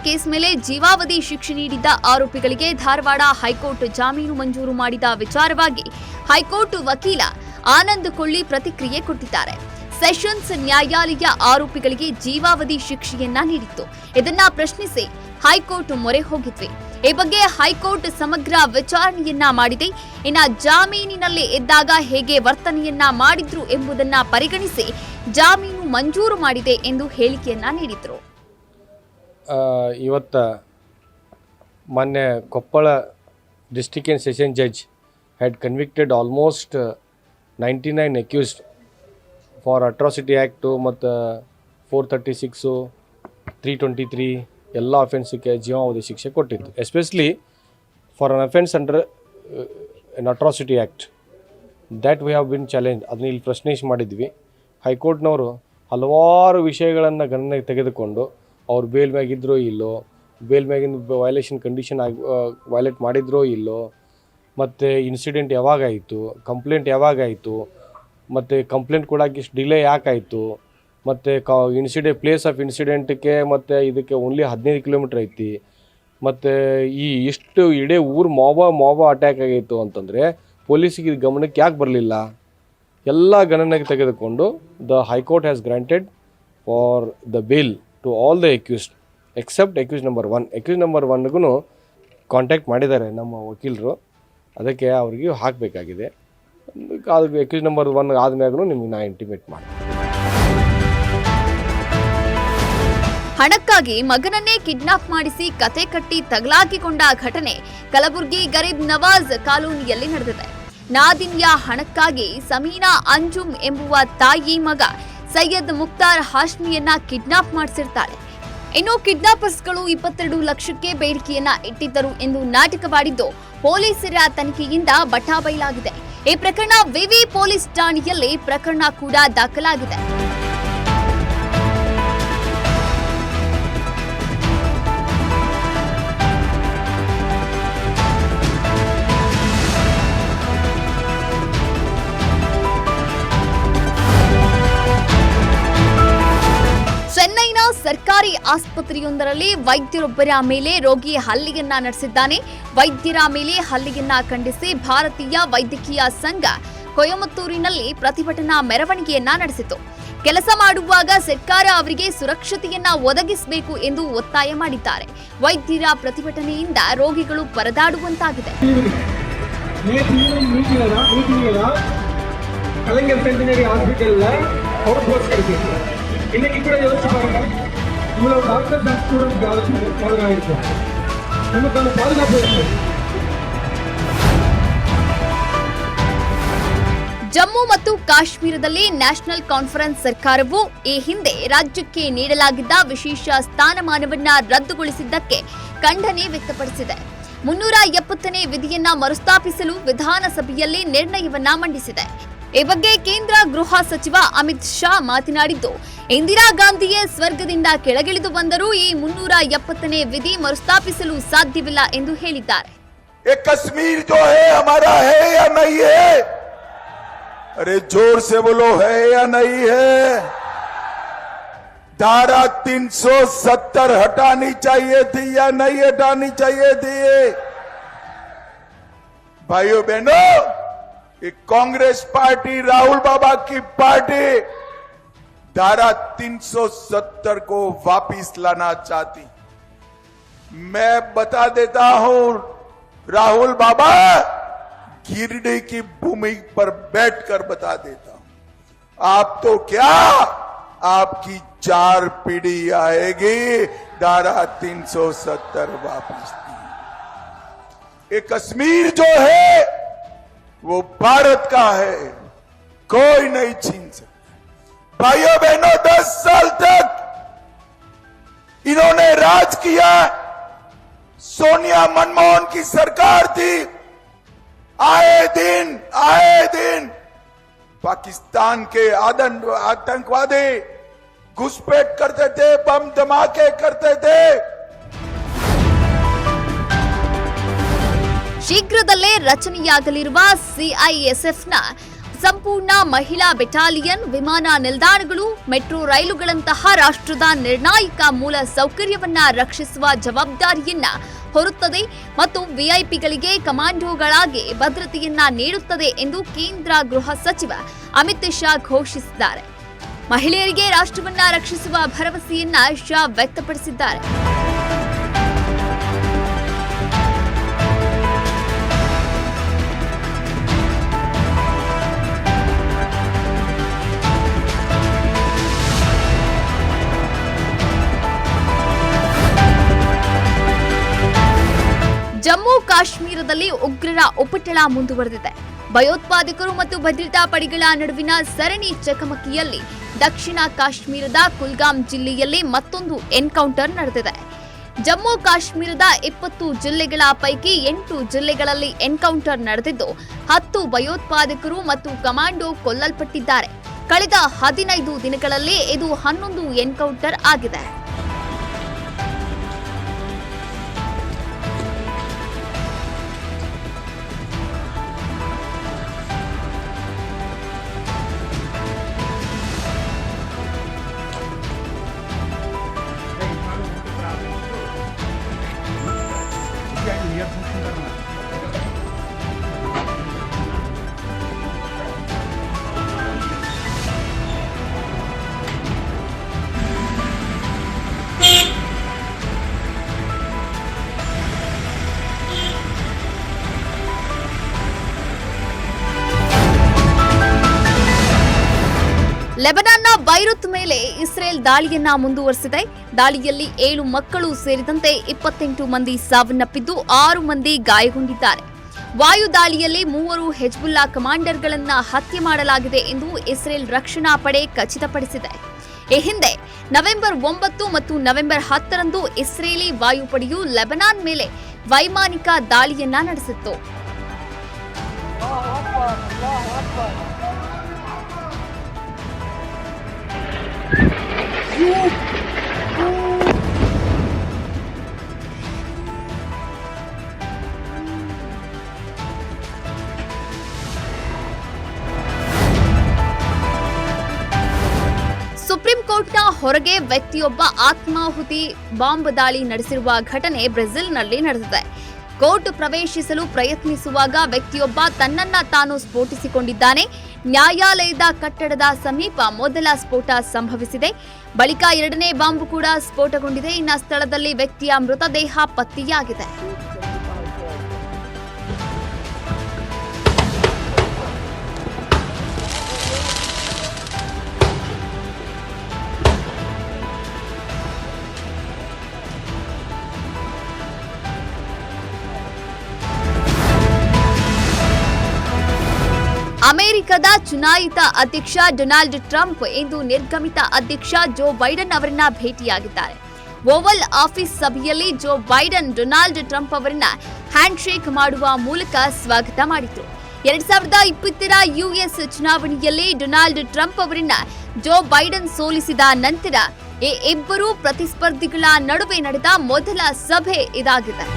Case ಮೇಲೆ ಜೀವಾವಧಿ ಶಿಕ್ಷೆ ನೀಡಿದ್ದ ಆರೋಪಿಗಳಿಗೆ ಧಾರವಾಡ ಹೈಕೋರ್ಟ್ ಜಾಮೀನು ಮಂಜೂರು ಮಾಡಿದ ವಿಚಾರವಾಗಿ ಹೈಕೋರ್ಟ್ ವಕೀಲ ಆನಂದ್ ಕೊಳ್ಳಿ ಪ್ರತಿಕ್ರಿಯೆ ಕೊಟ್ಟಿದ್ದಾರೆ. ಸೆಷನ್ಸ್ ನ್ಯಾಯಾಲಯ ಆರೋಪಿಗಳಿಗೆ ಜೀವಾವಧಿ ಶಿಕ್ಷೆಯನ್ನ ನೀಡಿತ್ತು. ಇದನ್ನ ಪ್ರಶ್ನಿಸಿ ಹೈಕೋರ್ಟ್ ಮೊರೆ ಹೋಗಿದ್ವಿ. ಈ ಬಗ್ಗೆ ಹೈಕೋರ್ಟ್ ಸಮಗ್ರ ವಿಚಾರಣೆಯನ್ನ ಮಾಡಿದೆ. ಇನ್ನ ಜಾಮೀನಿನಲ್ಲಿ ಇದ್ದಾಗ ಹೇಗೆ ವರ್ತನೆಯನ್ನ ಮಾಡಿದ್ರು ಎಂಬುದನ್ನ ಪರಿಗಣಿಸಿ ಜಾಮೀನು ಮಂಜೂರು ಮಾಡಿದೆ ಎಂದು ಹೇಳಿಕೆಯನ್ನ ನೀಡಿದ್ರು. ಇವತ್ತ ಮಾನ್ಯ Koppal district and session judge had convicted almost 99 accused for atrocity act ಮತ್ತು 436, 323 ಎಲ್ಲ ಅಫೆನ್ಸಿಗೆ ಜೀವಾವಧಿ ಶಿಕ್ಷೆ ಕೊಟ್ಟಿತ್ತು. Especially for an offence under N atrocity act that we have been challenge. ಅದನ್ನ ಇಲ್ಲಿ ಪ್ರಶ್ನೆ ಮಾಡಿದ್ವಿ. ಹೈಕೋರ್ಟ್ನವರು ಹಲವಾರು ವಿಷಯಗಳನ್ನು ಗಣನೆಗೆ ತೆಗೆದುಕೊಂಡು ಅವ್ರು ಬೇಲ್ ಮ್ಯಾಗಿದ್ರೋ ಇಲ್ಲೋ, ಬೇಲ್ ಮ್ಯಾಗಿನ ವೈಲೇಷನ್ ಕಂಡೀಷನ್ ವೈಲೇಟ್ ಮಾಡಿದ್ರೋ ಇಲ್ಲೋ, ಮತ್ತು ಇನ್ಸಿಡೆಂಟ್ ಯಾವಾಗಾಯಿತು, ಕಂಪ್ಲೇಂಟ್ ಯಾವಾಗಾಯಿತು, ಮತ್ತು ಕಂಪ್ಲೇಂಟ್ ಕೊಡೋಕೆ ಇಷ್ಟು ಡಿಲೇ ಯಾಕಾಯಿತು, ಮತ್ತು ಪ್ಲೇಸ್ ಆಫ್ ಇನ್ಸಿಡೆಂಟ್ಗೆ ಮತ್ತು ಇದಕ್ಕೆ ಓನ್ಲಿ 15 ಕಿಲೋಮೀಟ್ರ್ ಐತಿ, ಮತ್ತು ಇಷ್ಟು ಇಡೀ ಊರು ಮಾವ ಅಟ್ಯಾಕ್ ಆಗಿತ್ತು ಅಂತಂದರೆ ಪೊಲೀಸಿಗೆ ಇದು ಗಮನಕ್ಕೆ ಯಾಕೆ ಬರಲಿಲ್ಲ? ಎಲ್ಲ ಗಣನೆಗೆ ತೆಗೆದುಕೊಂಡು the high court has granted for the bail to all the accused except accuse number 1. Accuse number 1ಗೂ ಕಾಂಟ್ಯಾಕ್ಟ್ ಮಾಡಿದ್ದಾರೆ ನಮ್ಮ ವಕೀಲರು. ಅದಕ್ಕೆ ಅವ್ರಿಗೆ ಹಾಕಬೇಕಾಗಿದೆ. ಅದು ಅಕ್ಯೂಸ್ ನಂಬರ್ 1 ಆದಮೇಲೂ ನಿಮಗೆ ನಾ ಇಂಟಿಮೇಟ್ ಮಾಡಿ. ಹಣಕ್ಕಾಗಿ ಮಗನನ್ನೇ ಕಿಡ್ನಾಪ್ ಮಾಡಿಸಿ ಕತೆ ಕಟ್ಟಿ ತಗಲಾಕಿಕೊಂಡ ಘಟನೆ ಕಲಬುರಗಿ ಗರೀಬ್ ನವಾಜ್ ಕಾಲೋನಿಯಲ್ಲಿ ನಡೆದಿದೆ. ನಾದಿನ್ಯ ಹಣಕ್ಕಾಗಿ ಸಮೀನಾ ಅಂಜುಮ್ ಎಂಬುವ ತಾಯಿ ಮಗ ಸೈಯದ್ ಮುಕ್ತಾರ್ ಹಾಶ್ಮಿಯನ್ನ ಕಿಡ್ನಾಪ್ ಮಾಡಿಸಿರ್ತಾಳೆ. ಇನ್ನು ಕಿಡ್ನಾಪರ್ಸ್ಗಳು 22 ಲಕ್ಷಕ್ಕೆ ಬೇಡಿಕೆಯನ್ನ ಇಟ್ಟಿದ್ದರು ಎಂದು ನಾಟಕವಾಡಿದ್ದು ಪೊಲೀಸರ ತನಿಖೆಯಿಂದ ಬಟಾಬಯಲಾಗಿದೆ. ಈ ಪ್ರಕರಣ ವಿವಿ ಪೊಲೀಸ್ ಠಾಣೆಯಲ್ಲಿ ಪ್ರಕರಣ ಕೂಡ ದಾಖಲಾಗಿದೆ. ಚೆನ್ನೈನ ಸರ್ಕಾರಿ ಆಸ್ಪತ್ರೆಯೊಂದರಲ್ಲಿ ವೈದ್ಯರೊಬ್ಬರ ಮೇಲೆ ರೋಗಿ ಹಲ್ಲೆಯನ್ನ ನಡೆಸಿದ್ದಾನೆ. ವೈದ್ಯರ ಮೇಲೆ ಹಲ್ಲೆಯನ್ನ ಖಂಡಿಸಿ ಭಾರತೀಯ ವೈದ್ಯಕೀಯ ಸಂಘ ಕೊಯಮತ್ತೂರಿನಲ್ಲಿ ಪ್ರತಿಭಟನಾ ಮೆರವಣಿಗೆಯನ್ನ ನಡೆಸಿತು. ಕೆಲಸ ಮಾಡುವಾಗ ಸರ್ಕಾರ ಅವರಿಗೆ ಸುರಕ್ಷತೆಯನ್ನ ಒದಗಿಸಬೇಕು ಎಂದು ಒತ್ತಾಯ ಮಾಡಿದ್ದಾರೆ. ವೈದ್ಯರ ಪ್ರತಿಭಟನೆಯಿಂದ ರೋಗಿಗಳು ಪರದಾಡುವಂತಾಗಿದೆ. இன்னைக்கு கூட யோசிச்சு பாருங்க, இவ்வளவு டாக்டர்ஸ் அண்ட் ஸ்டூடெண்ட்ஸ் பாதுகாப்பு நமக்கான பாதுகாப்பு இருக்கு. ಜಮ್ಮು ಮತ್ತು ಕಾಶ್ಮೀರದಲ್ಲಿ ನ್ಯಾಷನಲ್ ಕಾನ್ಫರೆನ್ಸ್ ಸರ್ಕಾರವು ಈ ಹಿಂದೆ ರಾಜ್ಯಕ್ಕೆ ನೀಡಲಾಗಿದ್ದ ವಿಶೇಷ ಸ್ಥಾನಮಾನವನ್ನ ರದ್ದುಗೊಳಿಸಿದ್ದಕ್ಕೆ ಖಂಡನೆ ವ್ಯಕ್ತಪಡಿಸಿದೆ. 370ನೇ ವಿಧಿಯನ್ನ ಮರುಸ್ಥಾಪಿಸಲು ವಿಧಾನಸಭೆಯಲ್ಲಿ ನಿರ್ಣಯವನ್ನ ಮಂಡಿಸಿದೆ. ಈ ಬಗ್ಗೆ ಕೇಂದ್ರ ಗೃಹ ಸಚಿವ ಅಮಿತ್ ಶಾ ಮಾತನಾಡಿದ್ದು, ಇಂದಿರಾ ಗಾಂಧಿಯೇ ಸ್ವರ್ಗದಿಂದ ಕೆಳಗಿಳಿದು ಬಂದರೂ ಈ 370ನೇ ವಿಧಿ ಮರುಸ್ಥಾಪಿಸಲು ಸಾಧ್ಯವಿಲ್ಲ ಎಂದು ಹೇಳಿದ್ದಾರೆ. कश्मीर जो है हमारा है या नहीं है? अरे जोर से बोलो, है या नहीं है? धारा 370 हटानी चाहिए थी या नहीं हटानी चाहिए थी? भाइयों बहनों, कांग्रेस पार्टी, राहुल बाबा की पार्टी धारा 370 को वापिस लाना चाहती. मैं बता देता हूं, राहुल बाबा, गिरडी की भूमि पर बैठकर बता देता हूं, आप तो क्या, आपकी 4 पीढ़ी आएगी धारा 370 वापिस. ये कश्मीर जो है वो भारत का है, कोई नहीं छीन सकता. भाइयों बहनों, 10 साल तक इन्होंने राज किया. सोनिया मनमोहन की सरकार थी. आए दिन पाकिस्तान के आतंकवादी घुसपैठ करते थे, बम धमाके करते थे. ಶೀಘ್ರದಲ್ಲೇ ರಚನೆಯಾಗಲಿರುವ ಸಿಐಎಸ್ಎಫ್ನ ಸಂಪೂರ್ಣ ಮಹಿಳಾ ಬೆಟಾಲಿಯನ್, ವಿಮಾನ ನಿಲ್ದಾಣಗಳು, ಮೆಟ್ರೋ ರೈಲುಗಳಂತಹ ರಾಷ್ಟ್ರದ ನಿರ್ಣಾಯಕ ಮೂಲ ಸೌಕರ್ಯವನ್ನ ರಕ್ಷಿಸುವ ಜವಾಬ್ದಾರಿಯನ್ನ ಹೊರುತ್ತದೆ ಮತ್ತು ವಿಐಪಿಗಳಿಗೆ ಕಮಾಂಡೋಗಳಾಗಿ ಭದ್ರತೆಯನ್ನ ನೀಡುತ್ತದೆ ಎಂದು ಕೇಂದ್ರ ಗೃಹ ಸಚಿವ ಅಮಿತ್ ಶಾ ಘೋಷಿಸಿದ್ದಾರೆ. ಮಹಿಳೆಯರಿಗೆ ರಾಷ್ಟ್ರವನ್ನ ರಕ್ಷಿಸುವ ಭರವಸೆಯನ್ನ ಶಾ ವ್ಯಕ್ತಪಡಿಸಿದ್ದಾರೆ. ಜಮ್ಮು ಕಾಶ್ಮೀರದಲ್ಲಿ ಉಗ್ರರ ಉಪಟಳ ಮುಂದುವರೆದಿದೆ. ಭಯೋತ್ಪಾದಕರು ಮತ್ತು ಭದ್ರತಾ ಪಡೆಗಳ ನಡುವಿನ ಸರಣಿ ಚಕಮಕಿಯಲ್ಲಿ ದಕ್ಷಿಣ ಕಾಶ್ಮೀರದ ಕುಲ್ಗಾಮ್ ಜಿಲ್ಲೆಯಲ್ಲಿ ಮತ್ತೊಂದು ಎನ್ಕೌಂಟರ್ ನಡೆದಿದೆ. ಜಮ್ಮು ಕಾಶ್ಮೀರದ 20 ಜಿಲ್ಲೆಗಳ ಪೈಕಿ 8 ಜಿಲ್ಲೆಗಳಲ್ಲಿ ಎನ್ಕೌಂಟರ್ ನಡೆದಿದ್ದು 10 ಭಯೋತ್ಪಾದಕರು ಮತ್ತು ಕಮಾಂಡೋ ಕೊಲ್ಲಲ್ಪಟ್ಟಿದ್ದಾರೆ. ಕಳೆದ 15 ದಿನಗಳಲ್ಲಿ ಇದು 11 ಎನ್ಕೌಂಟರ್ ಆಗಿದೆ. ಲೆಬನಾನ್ನ ಬೈರುತ್ ಮೇಲೆ ಇಸ್ರೇಲ್ ದಾಳಿಯನ್ನ ಮುಂದುವರೆಸಿದೆ. ದಾಳಿಯಲ್ಲಿ 7 ಮಕ್ಕಳು ಸೇರಿದಂತೆ 28 ಮಂದಿ ಸಾವನ್ನಪ್ಪಿದ್ದು 6 ಮಂದಿ ಗಾಯಗೊಂಡಿದ್ದಾರೆ. ವಾಯು ದಾಳಿಯಲ್ಲಿ 3 ಹೆಜ್ಬುಲ್ಲಾ ಕಮಾಂಡರ್ಗಳನ್ನ ಹತ್ಯೆ ಮಾಡಲಾಗಿದೆ ಎಂದು ಇಸ್ರೇಲ್ ರಕ್ಷಣಾ ಪಡೆ ಖಚಿತಪಡಿಸಿದೆ. ಈ ಹಿಂದೆ ನವೆಂಬರ್ 9 ಮತ್ತು ನವೆಂಬರ್ 10ರಂದು ಇಸ್ರೇಲಿ ವಾಯುಪಡೆಯು ಲೆಬನಾನ್ ಮೇಲೆ ವೈಮಾನಿಕ ದಾಳಿಯನ್ನ ನಡೆಸಿತ್ತು. ಸುಪ್ರೀಂ ಕೋರ್ಟ್ನ ಹೊರಗೆ ವ್ಯಕ್ತಿಯೊಬ್ಬ ಆತ್ಮಾಹುತಿ ಬಾಂಬ್ ದಾಳಿ ನಡೆಸಿರುವ ಘಟನೆ ಬ್ರೆಜಿಲ್ನಲ್ಲಿ ನಡೆದಿದೆ. ಕೋರ್ಟ್ ಪ್ರವೇಶಿಸಲು ಪ್ರಯತ್ನಿಸುವಾಗ ವ್ಯಕ್ತಿಯೊಬ್ಬ ತನ್ನನ್ನ ತಾನು ಸ್ಫೋಟಿಸಿಕೊಂಡಿದ್ದಾನೆ. ನ್ಯಾಯಾಲಯದ ಕಟ್ಟಡದ ಸಮೀಪ ಮೊದಲ ಸ್ಫೋಟ ಸಂಭವಿಸಿದೆ. ಬಳಿಕ 2ನೇ ಬಾಂಬ್ ಕೂಡ ಸ್ಫೋಟಗೊಂಡಿದೆ. ಇನ್ನು ಸ್ಥಳದಲ್ಲಿ ವ್ಯಕ್ತಿಯ ಮೃತದೇಹ ಪತ್ತೆಯಾಗಿದೆ. ಅಮೆರಿಕದ ಚುನಾಯಿತ ಅಧ್ಯಕ್ಷ ಡೊನಾಲ್ಡ್ ಟ್ರಂಪ್ ಇಂದು ನಿರ್ಗಮಿತ ಅಧ್ಯಕ್ಷ ಜೋ ಬೈಡನ್ ಅವರನ್ನ ಭೇಟಿಯಾಗಿದ್ದಾರೆ. ಓವಲ್ ಆಫೀಸ್ ಸಭೆಯಲ್ಲಿ ಜೋ ಬೈಡನ್ ಡೊನಾಲ್ಡ್ ಟ್ರಂಪ್ ಅವರನ್ನ ಹ್ಯಾಂಡ್ಶೇಕ್ ಮಾಡುವ ಮೂಲಕ ಸ್ವಾಗತ ಮಾಡಿದ್ರು. 2020ರ ಯುಎಸ್ ಚುನಾವಣೆಯಲ್ಲಿ ಡೊನಾಲ್ಡ್ ಟ್ರಂಪ್ ಅವರನ್ನ ಜೋ ಬೈಡನ್ ಸೋಲಿಸಿದ ನಂತರ ಈ ಇಬ್ಬರು ಪ್ರತಿಸ್ಪರ್ಧಿಗಳ ನಡುವೆ ನಡೆದ ಮೊದಲ ಸಭೆ ಇದಾಗಿದೆ.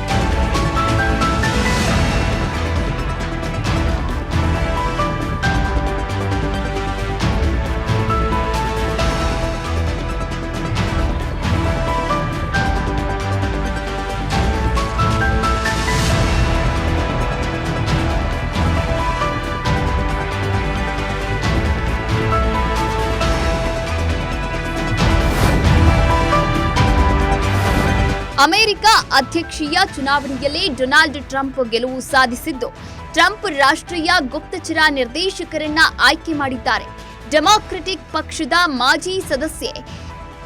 ಅಮೆರಿಕ ಅಧ್ಯಕ್ಷೀಯ ಚುನಾವಣೆಯಲ್ಲಿ ಡೊನಾಲ್ಡ್ ಟ್ರಂಪ್ ಗೆಲುವು ಸಾಧಿಸಿದ್ದು, ಟ್ರಂಪ್ ರಾಷ್ಟ್ರೀಯ ಗುಪ್ತಚರ ನಿರ್ದೇಶಕರನ್ನ ಆಯ್ಕೆ ಮಾಡಿದ್ದಾರೆ. ಡೆಮಾಕ್ರೆಟಿಕ್ ಪಕ್ಷದ ಮಾಜಿ ಸದಸ್ಯೆ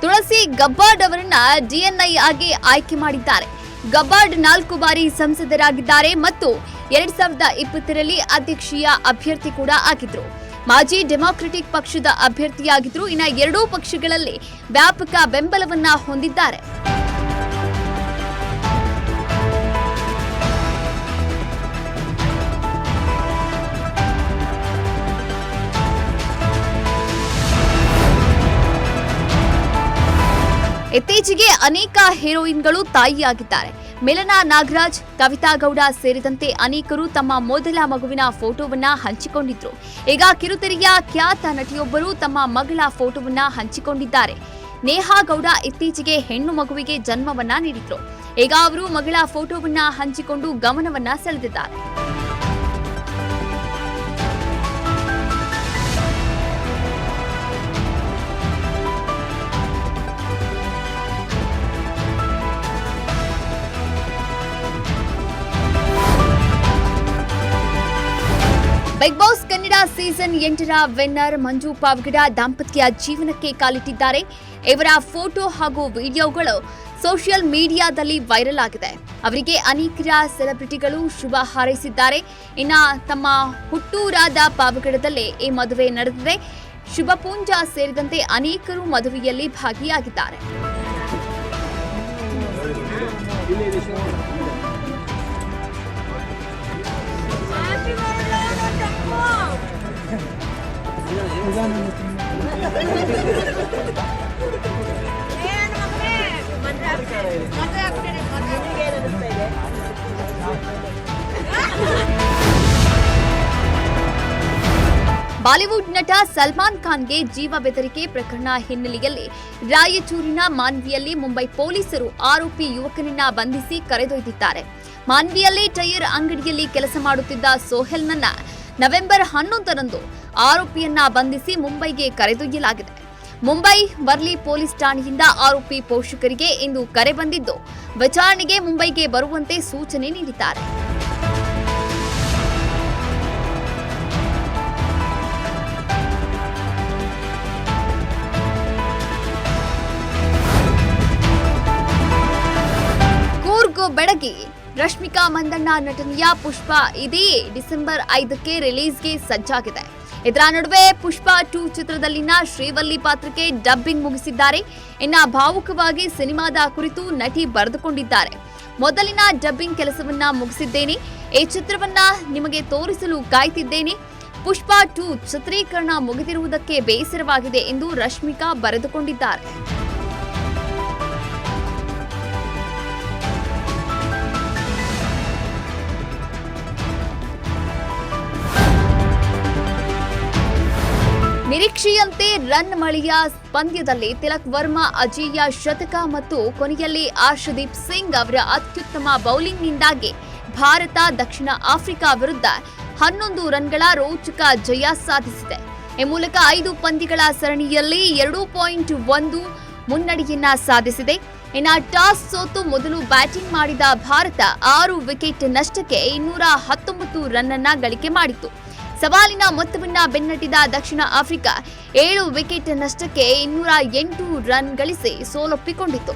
ತುಳಸಿ ಗಬ್ಬಾರ್ಡ್ ಅವರನ್ನ ಡಿಎನ್ಐ ಆಗಿ ಆಯ್ಕೆ ಮಾಡಿದ್ದಾರೆ. ಗಬ್ಬಾರ್ಡ್ 4 ಬಾರಿ ಸಂಸದರಾಗಿದ್ದಾರೆ ಮತ್ತು 2020ರಲ್ಲಿ ಅಧ್ಯಕ್ಷೀಯ ಅಭ್ಯರ್ಥಿ ಕೂಡ ಆಗಿದ್ರು. ಮಾಜಿ ಡೆಮಾಕ್ರೆಟಿಕ್ ಪಕ್ಷದ ಅಭ್ಯರ್ಥಿಯಾಗಿದ್ರು. ಇನ್ನು 2 ಪಕ್ಷಗಳಲ್ಲಿ ವ್ಯಾಪಕ ಬೆಂಬಲವನ್ನ ಹೊಂದಿದ್ದಾರೆ. ಇತ್ತೀಚೆಗೆ ಅನೇಕ ಹೀರೋಯಿನ್ಗಳು ತಾಯಿಯಾಗಿದ್ದಾರೆ. ಮಿಲನಾ ನಾಗರಾಜ್, ಕವಿತಾ ಗೌಡ ಸೇರಿದಂತೆ ಅನೇಕರು ತಮ್ಮ ಮೊದಲ ಮಗುವಿನ ಫೋಟೋವನ್ನ ಹಂಚಿಕೊಂಡಿದ್ರು. ಈಗ ಕಿರುತೆರೆಯ ಖ್ಯಾತ ನಟಿಯೊಬ್ಬರು ತಮ್ಮ ಮಗಳ ಫೋಟೋವನ್ನ ಹಂಚಿಕೊಂಡಿದ್ದಾರೆ. ನೇಹಾ ಗೌಡ ಇತ್ತೀಚೆಗೆ ಹೆಣ್ಣು ಮಗುವಿಗೆ ಜನ್ಮವನ್ನ ನೀಡಿದ್ರು. ಈಗ ಅವರು ಮಗಳ ಫೋಟೋವನ್ನ ಹಂಚಿಕೊಂಡು ಗಮನವನ್ನ ಸೆಳೆದಿದ್ದಾರೆ. ಬಿಗ್ ಬಾಸ್ ಕನ್ನಡ ಸೀಸನ್ 8ರ ವಿನ್ನರ್ ಮಂಜು ಪಾವಗಡ ದಾಂಪತ್ಯ ಜೀವನಕ್ಕೆ ಕಾಲಿಟ್ಟಿದ್ದಾರೆ. ಇವರ ಫೋಟೋ ಹಾಗೂ ವಿಡಿಯೋಗಳು ಸೋಷಿಯಲ್ ಮೀಡಿಯಾದಲ್ಲಿ ವೈರಲ್ ಆಗಿದೆ. ಅವರಿಗೆ ಅನೇಕ ಸೆಲೆಬ್ರಿಟಿಗಳು ಶುಭ ಹಾರೈಸಿದ್ದಾರೆ. ಇನ್ನು ತಮ್ಮ ಹುಟ್ಟೂರಾದ ಪಾವಗಡದಲ್ಲೇ ಈ ಮದುವೆ ನಡೆದಿದೆ. ಶುಭ ಪೂಂಜಾ ಸೇರಿದಂತೆ ಅನೇಕರು ಮದುವೆಯಲ್ಲಿ ಭಾಗಿಯಾಗಿದ್ದಾರೆ. ಬಾಲಿವುಡ್ ನಟ ಸಲ್ಮಾನ್ ಖಾನ್ಗೆ ಜೀವ ಬೆದರಿಕೆ ಪ್ರಕರಣ ಹಿನ್ನೆಲೆಯಲ್ಲಿ ರಾಯಚೂರಿನ ಮಾನ್ವಿಯಲ್ಲಿ ಮುಂಬೈ ಪೊಲೀಸರು ಆರೋಪಿ ಯುವಕನನ್ನ ಬಂಧಿಸಿ ಕರೆದೊಯ್ದಿದ್ದಾರೆ. ಮಾನ್ವಿಯಲ್ಲಿ ಟೈರ್ ಅಂಗಡಿಯಲ್ಲಿ ಕೆಲಸ ಮಾಡುತ್ತಿದ್ದ ಸೋಹೆಲ್ನನ್ನ ನವೆಂಬರ್ 11ರಂದು ಆರೋಪಿಯನ್ನ ಬಂಧಿಸಿ ಮುಂಬೈಗೆ ಕರೆದೊಯ್ಯಲಾಗಿದೆ. ಮುಂಬೈ ವರ್ಲಿ ಪೊಲೀಸ್ ಠಾಣೆಯಿಂದ ಆರೋಪಿ ಪೋಷಕರಿಗೆ ಇಂದು ಕರೆ ಬಂದಿದ್ದು ವಿಚಾರಣೆಗೆ ಮುಂಬೈಗೆ ಬರುವಂತೆ ಸೂಚನೆ ನೀಡಿದ್ದಾರೆ. ಕೂರ್ಗ್ ಬೆಡಗಿ ರಶ್ಮಿಕಾ ಮಂದಣ್ಣ ನಟನೆಯ ಪುಷ್ಪ ಇದೇ ಡಿಸೆಂಬರ್ 5ಕ್ಕೆ ರಿಲೀಸ್ಗೆ ಸಜ್ಜಾಗಿದೆ. ಇದರ ನಡುವೆ ಪುಷ್ಪ 2 ಚಿತ್ರದಲ್ಲಿನ ಶ್ರೀವಲ್ಲಿ ಪಾತ್ರಕ್ಕೆ ಡಬ್ಬಿಂಗ್ ಮುಗಿಸಿದ್ದಾರೆ. ಇನ್ನು ಭಾವುಕವಾಗಿ ಸಿನಿಮಾದ ಕುರಿತು ನಟಿ ಬರೆದುಕೊಂಡಿದ್ದಾರೆ. ಮೊದಲಿನ ಡಬ್ಬಿಂಗ್ ಕೆಲಸವನ್ನ ಮುಗಿಸಿದ್ದೇನೆ. ಈ ಚಿತ್ರವನ್ನ ನಿಮಗೆ ತೋರಿಸಲು ಕಾಯ್ತಿದ್ದೇನೆ. ಪುಷ್ಪ 2 ಚಿತ್ರೀಕರಣ ಮುಗಿದಿರುವುದಕ್ಕೆ ಬೇಸರವಾಗಿದೆ ಎಂದು ರಶ್ಮಿಕಾ ಬರೆದುಕೊಂಡಿದ್ದಾರೆ. ನಿರೀಕ್ಷೆಯಂತೆ ರನ್ ಮಳೆಯ ಪಂದ್ಯದಲ್ಲಿ ತಿಲಕ್ ವರ್ಮಾ ಅಜೇಯ ಶತಕ ಮತ್ತು ಕೊನೆಯಲ್ಲಿ ಆರ್ಷದೀಪ್ ಸಿಂಗ್ ಅವರ ಅತ್ಯುತ್ತಮ ಬೌಲಿಂಗ್ನಿಂದಾಗಿ ಭಾರತ ದಕ್ಷಿಣ ಆಫ್ರಿಕಾ ವಿರುದ್ಧ 11 ರನ್ಗಳ ರೋಚಕ ಜಯ ಸಾಧಿಸಿದೆ. ಈ ಮೂಲಕ 5 ಪಂದ್ಯಗಳ ಸರಣಿಯಲ್ಲಿ 2.1 ಮುನ್ನಡೆಯನ್ನ ಸಾಧಿಸಿದೆ. ಇನ್ನು ಟಾಸ್ ಸೋತು ಮೊದಲು ಬ್ಯಾಟಿಂಗ್ ಮಾಡಿದ ಭಾರತ 6 ವಿಕೆಟ್ ನಷ್ಟಕ್ಕೆ 219 ರನ್ ಅನ್ನ ಗಳಿಕೆ ಮಾಡಿತು. ಸವಾಲಿನ ಮೊತ್ತವನ್ನ ಬೆನ್ನಟ್ಟಿದ ದಕ್ಷಿಣ ಆಫ್ರಿಕಾ 7 ವಿಕೆಟ್ ನಷ್ಟಕ್ಕೆ 208 ರನ್ ಗಳಿಸಿ ಸೋಲೊಪ್ಪಿಕೊಂಡಿತು.